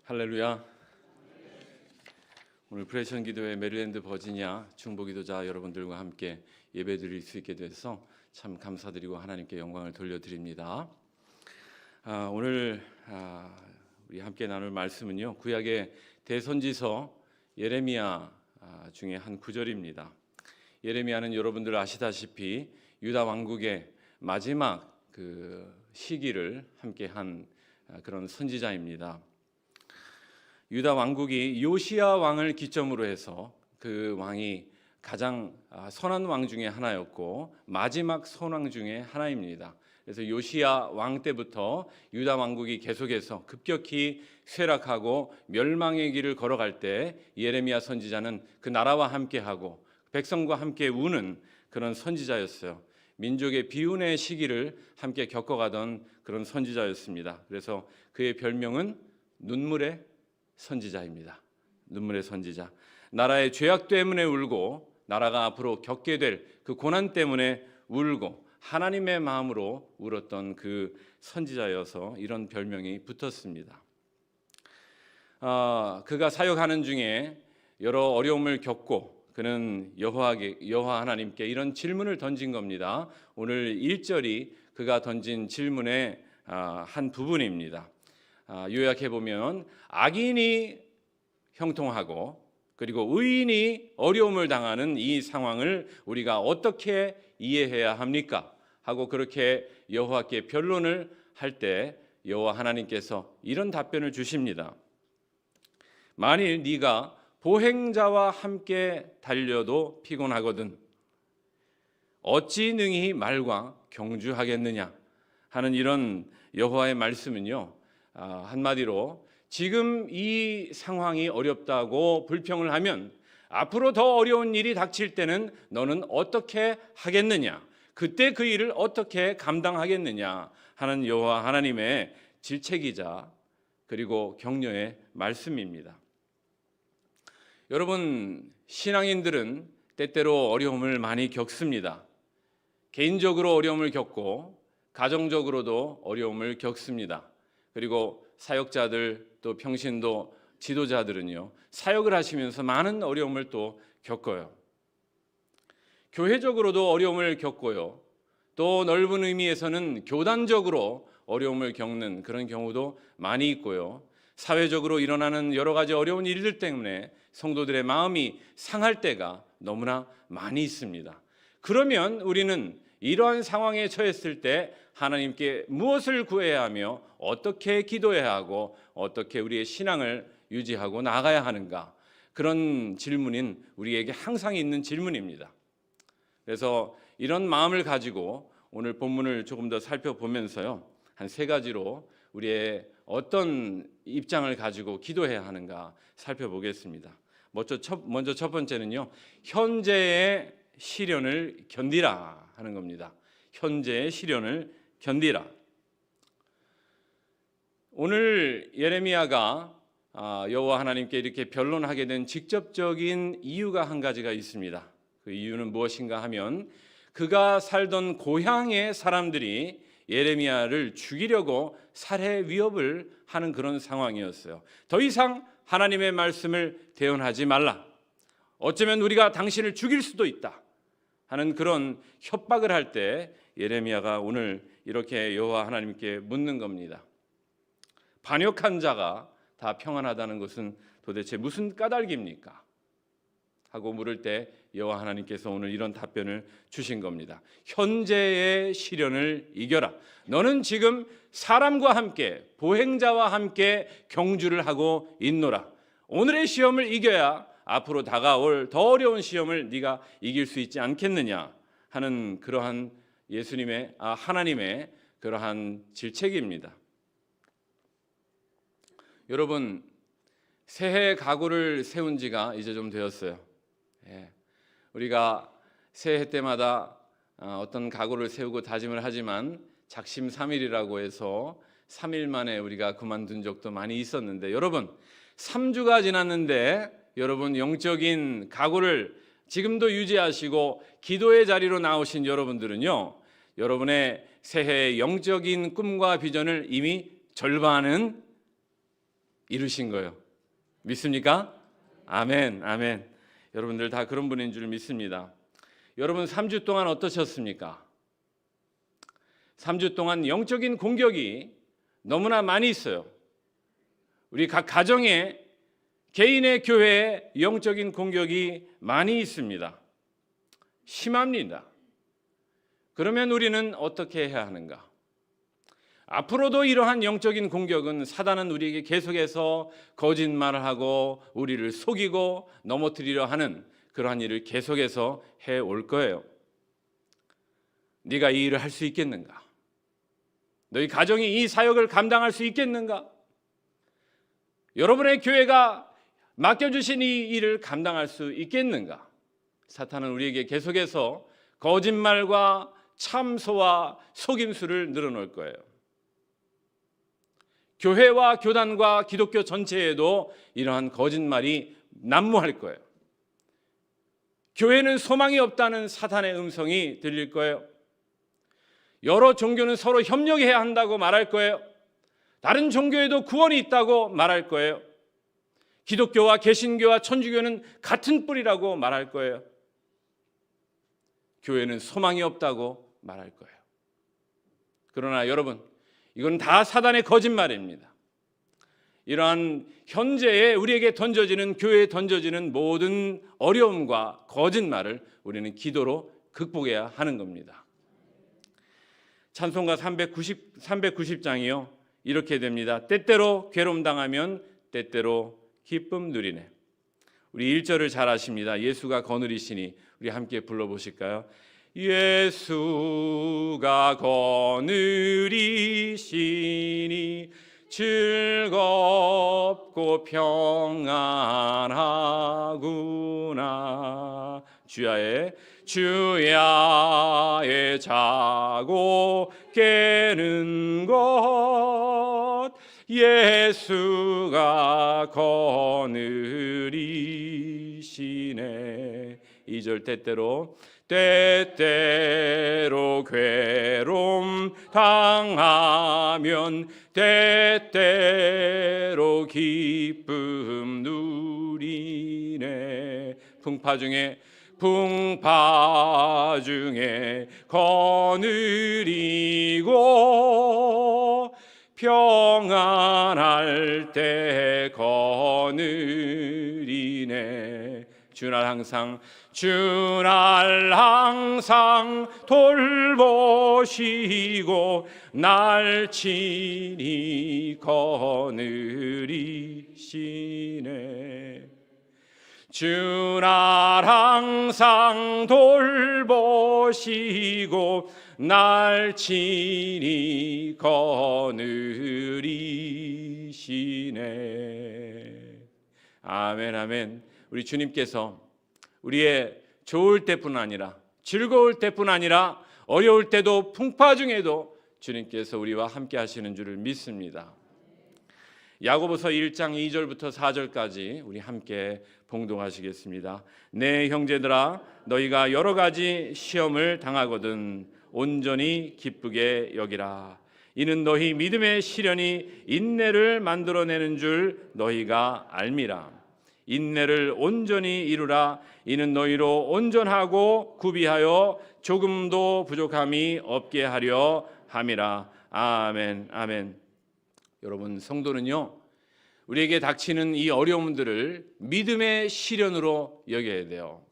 할렐루야. 오늘 프레션 기도회 메릴랜드 버지니아 중보기도자 여러분들과 함께 예배드릴 수 있게 돼서 참 감사드리고 하나님께 영광을 돌려드립니다. 오늘 우리 함께 나눌 말씀은요, 구약의 대선지서 예레미야 중에 한 구절입니다. 예레미야는 여러분들 아시다시피 유다 왕국의 마지막 그 시기를 함께한 그런 선지자입니다. 유다 왕국이 요시야 왕을 기점으로 해서 그 왕이 가장 선한 왕 중에 하나였고 마지막 선왕 중에 하나입니다. 그래서 요시야 왕 때부터 유다 왕국이 계속해서 급격히 쇠락하고 멸망의 길을 걸어갈 때 예레미야 선지자는 그 나라와 함께하고 백성과 함께 우는 그런 선지자였어요. 민족의 비운의 시기를 함께 겪어가던 그런 선지자였습니다. 그래서 그의 별명은 눈물의 선지자입니다. 눈물의 선지자. 나라의 죄악 때문에 울고 나라가 앞으로 겪게 될 그 고난 때문에 울고 하나님의 마음으로 울었던 그 선지자여서 이런 별명이 붙었습니다. 그가 사역하는 중에 여러 어려움을 겪고 그는 여호와 하나님께 이런 질문을 던진 겁니다. 오늘 1절이 그가 던진 질문의 한 부분입니다. 요약해 보면 악인이 형통하고 그리고 의인이 어려움을 당하는 이 상황을 우리가 어떻게 이해해야 합니까? 하고 그렇게 여호와께 변론을 할 때 여호와 하나님께서 이런 답변을 주십니다. 만일 네가 보행자와 함께 달려도 피곤하거든 어찌 능히 말과 경주하겠느냐 하는 이런 여호와의 말씀은요, 한마디로 지금 이 상황이 어렵다고 불평을 하면 앞으로 더 어려운 일이 닥칠 때는 너는 어떻게 하겠느냐, 그때 그 일을 어떻게 감당하겠느냐 하는 여호와 하나님의 질책이자 그리고 격려의 말씀입니다. 여러분, 신앙인들은 때때로 어려움을 많이 겪습니다. 개인적으로 어려움을 겪고 가정적으로도 어려움을 겪습니다. 그리고 사역자들 또 평신도 지도자들은요, 사역을 하시면서 많은 어려움을 또 겪어요. 교회적으로도 어려움을 겪고요, 또 넓은 의미에서는 교단적으로 어려움을 겪는 그런 경우도 많이 있고요, 사회적으로 일어나는 여러 가지 어려운 일들 때문에 성도들의 마음이 상할 때가 너무나 많이 있습니다. 그러면 우리는 이러한 상황에 처했을 때 하나님께 무엇을 구해야 하며 어떻게 기도해야 하고 어떻게 우리의 신앙을 유지하고 나가야 하는가, 그런 질문인 우리에게 항상 있는 질문입니다. 그래서 이런 마음을 가지고 오늘 본문을 조금 더 살펴보면서요, 한 세 가지로 우리의 어떤 입장을 가지고 기도해야 하는가 살펴보겠습니다. 먼저 첫 번째는요, 현재의 시련을 견디라 하는 겁니다. 현재의 시련을 견디라. 오늘 예레미야가 여호와 하나님께 이렇게 변론하게 된 직접적인 이유가 한 가지가 있습니다. 그 이유는 무엇인가 하면 그가 살던 고향의 사람들이 예레미야를 죽이려고 살해 위협을 하는 그런 상황이었어요. 더 이상 하나님의 말씀을 대언하지 말라, 어쩌면 우리가 당신을 죽일 수도 있다 하는 그런 협박을 할 때 예레미야가 오늘 이렇게 여호와 하나님께 묻는 겁니다. 반역한 자가 다 평안하다는 것은 도대체 무슨 까닭입니까? 하고 물을 때 여호와 하나님께서 오늘 이런 답변을 주신 겁니다. 현재의 시련을 이겨라. 너는 지금 사람과 함께 보행자와 함께 경주를 하고 있노라. 오늘의 시험을 이겨야 앞으로 다가올 더 어려운 시험을 네가 이길 수 있지 않겠느냐 하는 그러한 하나님의 그러한 질책입니다. 여러분, 새해 각오를 세운 지가 이제 좀 되었어요. 우리가 새해 때마다 어떤 각오를 세우고 다짐을 하지만 작심삼일이라고 해서 3일 만에 우리가 그만둔 적도 많이 있었는데, 여러분 3주가 지났는데 여러분 영적인 각오를 지금도 유지하시고 기도의 자리로 나오신 여러분들은요, 여러분의 새해의 영적인 꿈과 비전을 이미 절반은 이루신 거예요. 믿습니까? 아멘, 아멘. 여러분들 다 그런 분인 줄 믿습니다. 여러분 3주 동안 어떠셨습니까? 3주 동안 영적인 공격이 너무나 많이 있어요. 우리 각 가정에, 개인의 교회에 영적인 공격이 많이 있습니다. 심합니다. 그러면 우리는 어떻게 해야 하는가? 앞으로도 이러한 영적인 공격은 사단은 우리에게 계속해서 거짓말을 하고 우리를 속이고 넘어뜨리려 하는 그러한 일을 계속해서 해올 거예요. 네가 이 일을 할 수 있겠는가? 너희 가정이 이 사역을 감당할 수 있겠는가? 여러분의 교회가 맡겨주신 이 일을 감당할 수 있겠는가? 사탄은 우리에게 계속해서 거짓말과 참소와 속임수를 늘어놓을 거예요. 교회와 교단과 기독교 전체에도 이러한 거짓말이 난무할 거예요. 교회는 소망이 없다는 사탄의 음성이 들릴 거예요. 여러 종교는 서로 협력해야 한다고 말할 거예요. 다른 종교에도 구원이 있다고 말할 거예요. 기독교와 개신교와 천주교는 같은 뿌리라고 말할 거예요. 교회는 소망이 없다고 말할 거예요. 그러나 여러분, 이건 다 사단의 거짓말입니다. 이러한 현재에 우리에게 던져지는, 교회에 던져지는 모든 어려움과 거짓말을 우리는 기도로 극복해야 하는 겁니다. 찬송가 390장이요 이렇게 됩니다. 때때로 괴로움 당하면 때때로 기쁨 누리네. 우리 1절을 잘 아십니다. 예수가 거느리시니. 우리 함께 불러보실까요? 예수가 거느리시니 즐겁고 평안하구나. 주야의 자고 깨는 것 예수가 거느리시네. 2절 때때로 괴로움 당하면 때때로 기쁨 누리네. 풍파 중에 거느리고 평안할 때 거느리네. 주날 항상 돌보시고 날 친히 거느리시네. 주날 항상 돌보시고 날 친히 거느리시네. 아멘, 아멘. 우리 주님께서 우리의 좋을 때뿐 아니라 즐거울 때뿐 아니라 어려울 때도 풍파 중에도 주님께서 우리와 함께 하시는 줄을 믿습니다. 야고보서 1장 2절부터 4절까지 우리 함께 봉독하시겠습니다. 내 형제들아 너희가 여러 가지 시험을 당하거든 온전히 기쁘게 여기라. 이는 너희 믿음의 시련이 인내를 만들어내는 줄 너희가 알미라. 인내를 온전히 이루라. 이는 너희로 온전하고 구비하여 조금도 부족함이 없게 하려 함이라. 아멘, 아멘. 여러분, 성도는요 우리에게 닥치는 이 어려움들을 믿음의 시련으로 여겨야 돼요.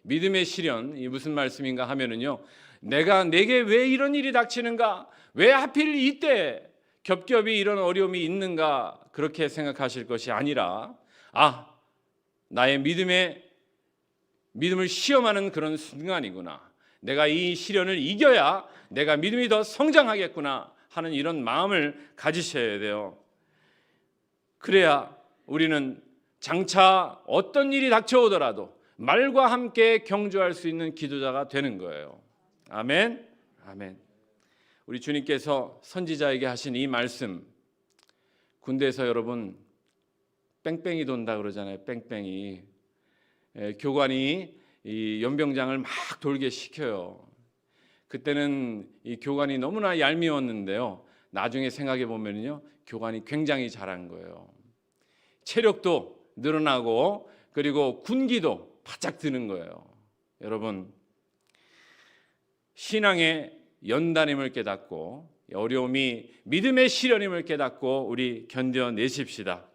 믿음의 시련, 이 무슨 말씀인가 하면은요, 내게 왜 이런 일이 닥치는가, 왜 하필 이때 겹겹이 이런 어려움이 있는가, 그렇게 생각하실 것이 아니라, 나의 믿음을 시험하는 그런 순간이구나, 내가 이 시련을 이겨야 내가 믿음이 더 성장하겠구나 하는 이런 마음을 가지셔야 돼요. 그래야 우리는 장차 어떤 일이 닥쳐오더라도 말과 함께 경주할 수 있는 기도자가 되는 거예요. 아멘, 아멘. 우리 주님께서 선지자에게 하신 이 말씀, 군대에서 여러분 뺑뺑이 돈다 그러잖아요. 뺑뺑이. 교관이 이 연병장을 막 돌게 시켜요. 그때는 이 교관이 너무나 얄미웠는데요, 나중에 생각해 보면요 교관이 굉장히 잘한 거예요. 체력도 늘어나고 그리고 군기도 바짝 드는 거예요. 여러분, 신앙의 연단임을 깨닫고 어려움이 믿음의 시련임을 깨닫고 우리 견뎌내십시다.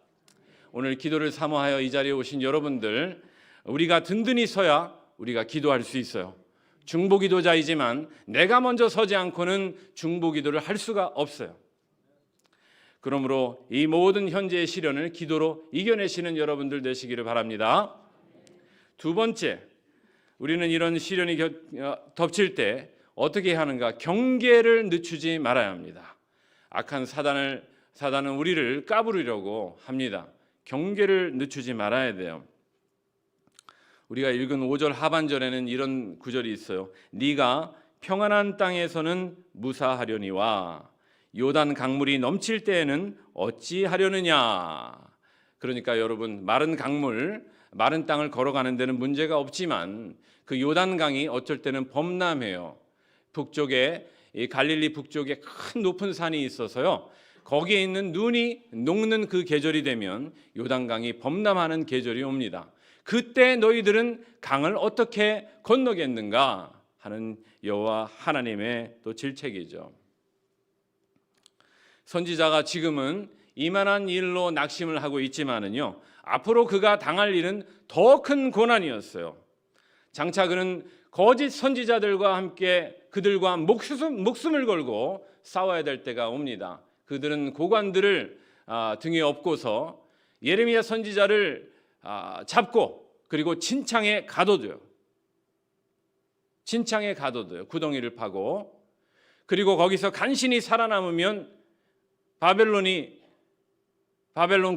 오늘 기도를 사모하여 이 자리에 오신 여러분들, 우리가 든든히 서야 우리가 기도할 수 있어요. 중보기도자이지만 내가 먼저 서지 않고는 중보기도를 할 수가 없어요. 그러므로 이 모든 현재의 시련을 기도로 이겨내시는 여러분들 되시기를 바랍니다. 두 번째, 우리는 이런 시련이 덮칠 때 어떻게 하는가? 경계를 늦추지 말아야 합니다. 악한 사단은 우리를 까부르려고 합니다. 경계를 늦추지 말아야 돼요. 우리가 읽은 5절 하반절에는 이런 구절이 있어요. 네가 평안한 땅에서는 무사하려니와 요단 강물이 넘칠 때에는 어찌하려느냐. 그러니까 여러분, 마른 강물, 마른 땅을 걸어가는 데는 문제가 없지만 그 요단강이 어쩔 때는 범람해요. 북쪽에, 이 갈릴리 북쪽에 큰 높은 산이 있어서요, 거기에 있는 눈이 녹는 그 계절이 되면 요단강이 범람하는 계절이 옵니다. 그때 너희들은 강을 어떻게 건너겠는가 하는 여호와 하나님의 또 질책이죠. 선지자가 지금은 이만한 일로 낙심을 하고 있지만은요, 앞으로 그가 당할 일은 더 큰 고난이었어요. 장차 그는 거짓 선지자들과 함께 그들과 목숨을 걸고 싸워야 될 때가 옵니다. 그들은 고관들을 등에 업고서 예레미야 선지자를 잡고 그리고 진창에 가둬둬요. 진창에 가둬둬요. 구덩이를 파고. 그리고 거기서 간신히 살아남으면 바벨론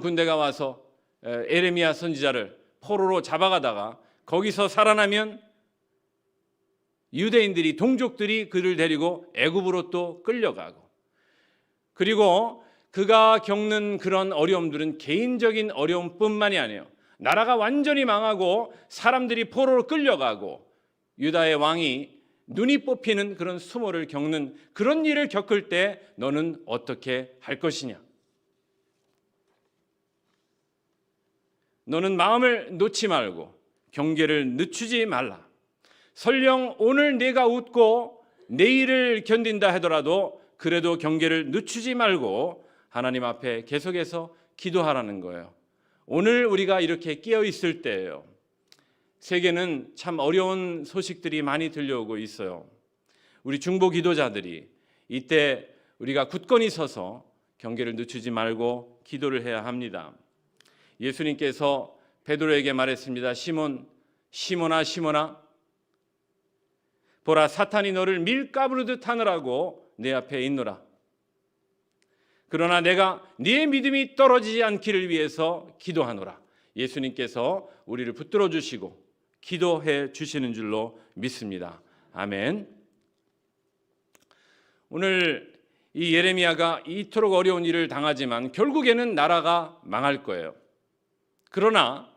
군대가 와서 예레미야 선지자를 포로로 잡아가다가 거기서 살아나면 유대인들이, 동족들이 그를 데리고 애굽으로 또 끌려가고, 그리고 그가 겪는 그런 어려움들은 개인적인 어려움뿐만이 아니에요. 나라가 완전히 망하고 사람들이 포로로 끌려가고 유다의 왕이 눈이 뽑히는 그런 수모를 겪는 그런 일을 겪을 때 너는 어떻게 할 것이냐? 너는 마음을 놓지 말고 경계를 늦추지 말라. 설령 오늘 내가 웃고 내일을 견딘다 하더라도 그래도 경계를 늦추지 말고 하나님 앞에 계속해서 기도하라는 거예요. 오늘 우리가 이렇게 깨어 있을 때예요. 세계는 참 어려운 소식들이 많이 들려오고 있어요. 우리 중보 기도자들이 이때 우리가 굳건히 서서 경계를 늦추지 말고 기도를 해야 합니다. 예수님께서 베드로에게 말했습니다. 시몬아 시몬아, 보라, 사탄이 너를 밀가부르듯 하느라고 내 앞에 있노라. 그러나 내가 네 믿음이 떨어지지 않기를 위해서 기도하노라. 예수님께서 우리를 붙들어 주시고 기도해 주시는 줄로 믿습니다. 아멘. 오늘 이 예레미야가 이토록 어려운 일을 당하지만 결국에는 나라가 망할 거예요. 그러나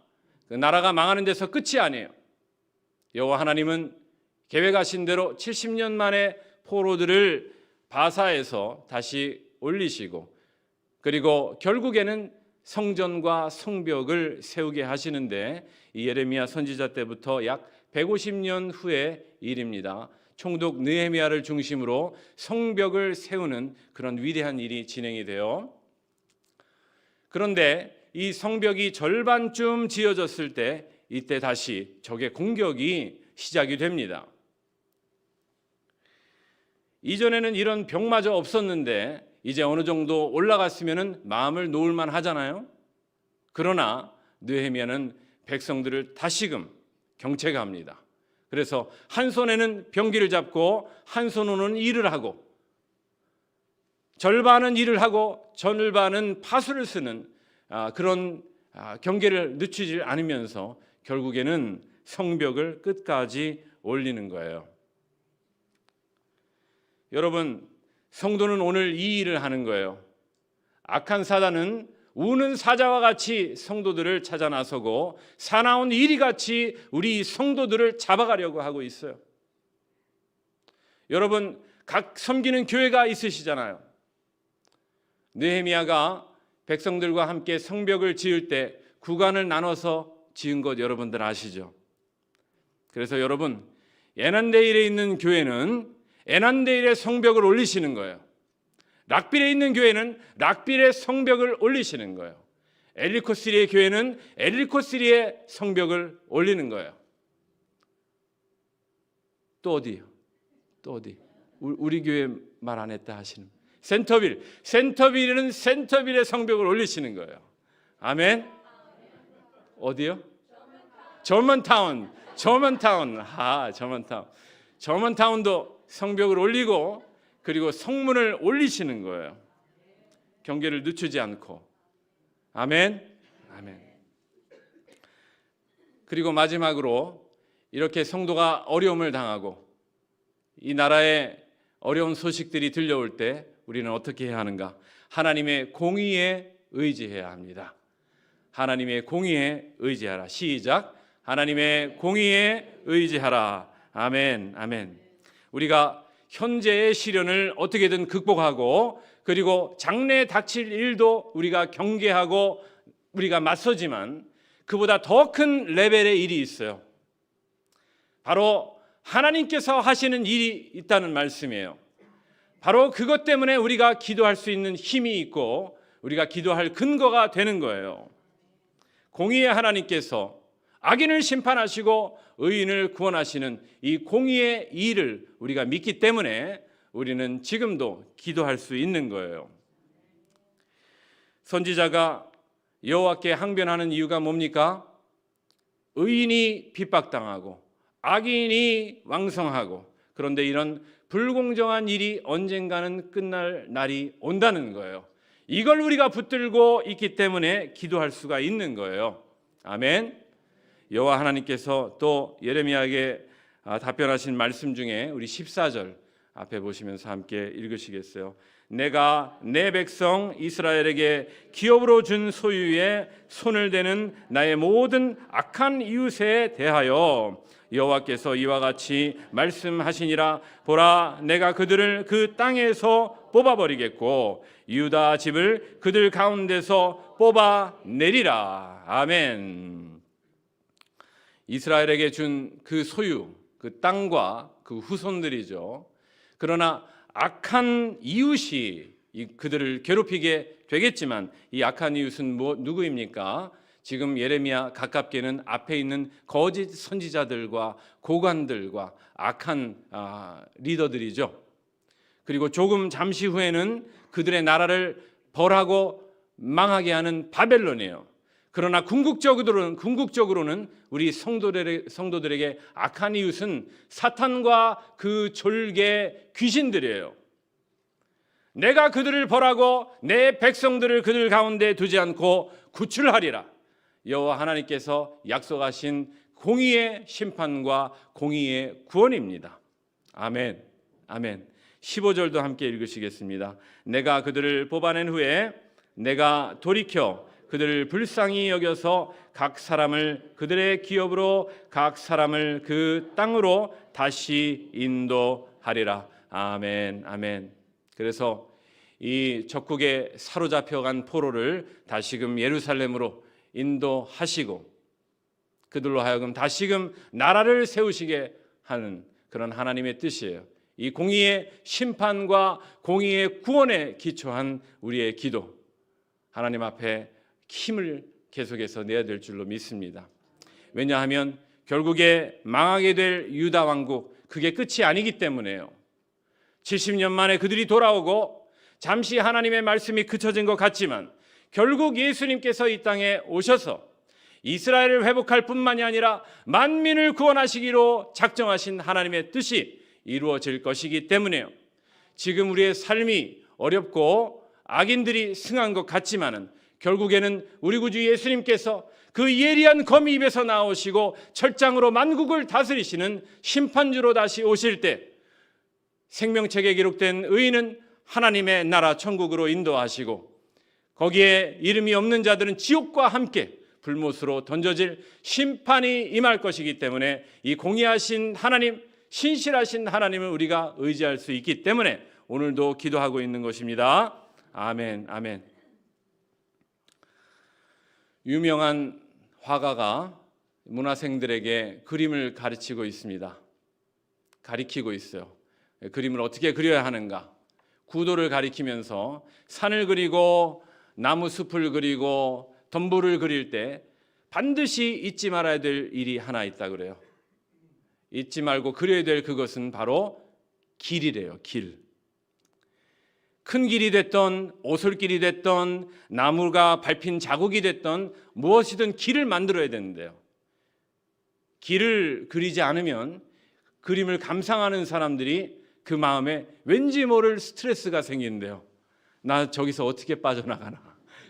그 나라가 망하는 데서 끝이 아니에요. 여호와 하나님은 계획하신 대로 70년 만에 포로들을 바사에서 다시 올리시고, 그리고 결국에는 성전과 성벽을 세우게 하시는데, 이 예레미야 선지자 때부터 약 150년 후의 일입니다. 총독 느헤미야를 중심으로 성벽을 세우는 그런 위대한 일이 진행이 돼요. 그런데 이 성벽이 절반쯤 지어졌을 때 이때 다시 적의 공격이 시작이 됩니다. 이전에는 이런 벽마저 없었는데 이제 어느 정도 올라갔으면 마음을 놓을만 하잖아요. 그러나 느헤미야는 백성들을 다시금 경책합니다. 그래서 한 손에는 병기를 잡고 한 손으로는 일을 하고, 절반은 일을 하고 절반은 파수를 쓰는 그런 경계를 늦추지 않으면서 결국에는 성벽을 끝까지 올리는 거예요. 여러분, 성도는 오늘 이 일을 하는 거예요. 악한 사단은 우는 사자와 같이 성도들을 찾아 나서고 사나운 이리같이 우리 성도들을 잡아가려고 하고 있어요. 여러분, 각 섬기는 교회가 있으시잖아요. 느헤미야가 백성들과 함께 성벽을 지을 때 구간을 나눠서 지은 것 여러분들 아시죠? 그래서 여러분, 에난데일에 있는 교회는 에난데일의 성벽을 올리시는 거예요. 락빌에 있는 교회는 락빌의 성벽을 올리시는 거예요. 엘리코시리의 교회는 엘리코시리의 성벽을 올리는 거예요. 또 어디요? 또 어디? 우리 교회 말 안 했다 하시는 센터빌은 센터빌의 성벽을 올리시는 거예요. 아멘. 어디요? 저먼타운. 저먼타운도 성벽을 올리고 그리고 성문을 올리시는 거예요. 경계를 늦추지 않고. 아멘. 아멘. 그리고 마지막으로 이렇게 성도가 어려움을 당하고 이 나라에 어려운 소식들이 들려올 때 우리는 어떻게 해야 하는가? 하나님의 공의에 의지해야 합니다. 하나님의 공의에 의지하라. 시작. 하나님의 공의에 의지하라. 아멘. 아멘. 우리가 현재의 시련을 어떻게든 극복하고 그리고 장래에 닥칠 일도 우리가 경계하고 우리가 맞서지만 그보다 더 큰 레벨의 일이 있어요. 바로 하나님께서 하시는 일이 있다는 말씀이에요. 바로 그것 때문에 우리가 기도할 수 있는 힘이 있고 우리가 기도할 근거가 되는 거예요. 공의의 하나님께서 악인을 심판하시고 의인을 구원하시는 이 공의의 일을 우리가 믿기 때문에 우리는 지금도 기도할 수 있는 거예요. 선지자가 여호와께 항변하는 이유가 뭡니까? 의인이 핍박당하고 악인이 왕성하고 그런데 이런 불공정한 일이 언젠가는 끝날 날이 온다는 거예요. 이걸 우리가 붙들고 있기 때문에 기도할 수가 있는 거예요. 아멘. 여호와 하나님께서 또 예레미야에게 답변하신 말씀 중에 우리 14절 앞에 보시면서 함께 읽으시겠어요? 내가 내 백성 이스라엘에게 기업으로 준 소유에 손을 대는 나의 모든 악한 이웃에 대하여 여호와께서 이와 같이 말씀하시니라. 보라, 내가 그들을 그 땅에서 뽑아버리겠고 유다 집을 그들 가운데서 뽑아내리라. 아멘. 이스라엘에게 준 그 소유, 그 땅과 그 후손들이죠. 그러나 악한 이웃이 그들을 괴롭히게 되겠지만 이 악한 이웃은 누구입니까? 지금 예레미야 가깝게는 앞에 있는 거짓 선지자들과 고관들과 악한 리더들이죠. 그리고 조금 잠시 후에는 그들의 나라를 벌하고 망하게 하는 바벨론이에요. 그러나 궁극적으로는 우리 성도들에게 악한 이웃은 사탄과 그 졸개 귀신들이에요. 내가 그들을 벌하고 내 백성들을 그들 가운데 두지 않고 구출하리라. 여호와 하나님께서 약속하신 공의의 심판과 공의의 구원입니다. 아멘. 아멘. 15절도 함께 읽으시겠습니다. 내가 그들을 뽑아낸 후에 내가 돌이켜 그들을 불쌍히 여겨서 각 사람을 그들의 기업으로 각 사람을 그 땅으로 다시 인도하리라. 아멘. 아멘. 그래서 이 적국에 사로잡혀간 포로를 다시금 예루살렘으로 인도하시고 그들로 하여금 다시금 나라를 세우시게 하는 그런 하나님의 뜻이에요. 이 공의의 심판과 공의의 구원에 기초한 우리의 기도, 하나님 앞에 힘을 계속해서 내야 될 줄로 믿습니다. 왜냐하면 결국에 망하게 될 유다 왕국, 그게 끝이 아니기 때문에요. 70년 만에 그들이 돌아오고 잠시 하나님의 말씀이 그쳐진 것 같지만 결국 예수님께서 이 땅에 오셔서 이스라엘을 회복할 뿐만이 아니라 만민을 구원하시기로 작정하신 하나님의 뜻이 이루어질 것이기 때문에요. 지금 우리의 삶이 어렵고 악인들이 승한 것 같지만은 결국에는 우리 구주 예수님께서 그 예리한 거미 입에서 나오시고 철장으로 만국을 다스리시는 심판주로 다시 오실 때 생명책에 기록된 의인은 하나님의 나라 천국으로 인도하시고 거기에 이름이 없는 자들은 지옥과 함께 불못으로 던져질 심판이 임할 것이기 때문에 이 공의하신 하나님, 신실하신 하나님을 우리가 의지할 수 있기 때문에 오늘도 기도하고 있는 것입니다. 아멘. 아멘. 유명한 화가가 문화생들에게 그림을 가르치고 있습니다. 가리키고 있어요. 그림을 어떻게 그려야 하는가. 구도를 가리키면서 산을 그리고 나무 숲을 그리고 덤불을 그릴 때 반드시 잊지 말아야 될 일이 하나 있다 그래요. 잊지 말고 그려야 될 그것은 바로 길이래요. 길. 큰 길이 됐던 오솔길이 됐던 나무가 밟힌 자국이 됐던 무엇이든 길을 만들어야 되는데요. 길을 그리지 않으면 그림을 감상하는 사람들이 그 마음에 왠지 모를 스트레스가 생기는데요. 나 저기서 어떻게 빠져나가나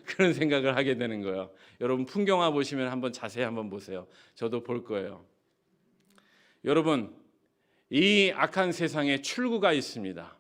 그런 생각을 하게 되는 거예요. 여러분 풍경화 보시면 한번 자세히 한번 보세요. 저도 볼 거예요. 여러분 이 악한 세상에 출구가 있습니다.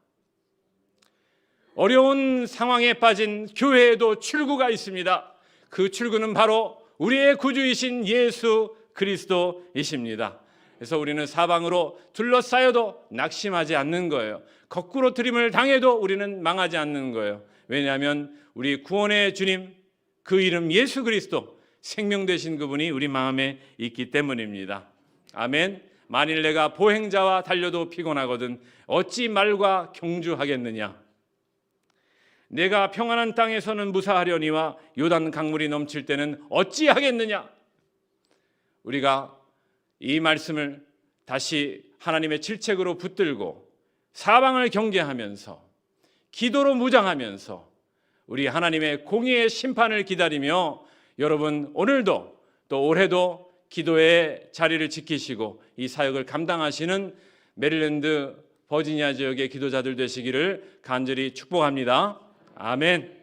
어려운 상황에 빠진 교회에도 출구가 있습니다. 그 출구는 바로 우리의 구주이신 예수 그리스도이십니다. 그래서 우리는 사방으로 둘러싸여도 낙심하지 않는 거예요. 거꾸로 들임을 당해도 우리는 망하지 않는 거예요. 왜냐하면 우리 구원의 주님, 그 이름 예수 그리스도, 생명 되신 그분이 우리 마음에 있기 때문입니다. 아멘. 만일 내가 보행자와 달려도 피곤하거든 어찌 말과 경주하겠느냐. 내가 평안한 땅에서는 무사하려니와 요단 강물이 넘칠 때는 어찌하겠느냐. 우리가 이 말씀을 다시 하나님의 질책으로 붙들고 사방을 경계하면서 기도로 무장하면서 우리 하나님의 공의의 심판을 기다리며 여러분 오늘도 또 올해도 기도의 자리를 지키시고 이 사역을 감당하시는 메릴랜드 버지니아 지역의 기도자들 되시기를 간절히 축복합니다. 아멘.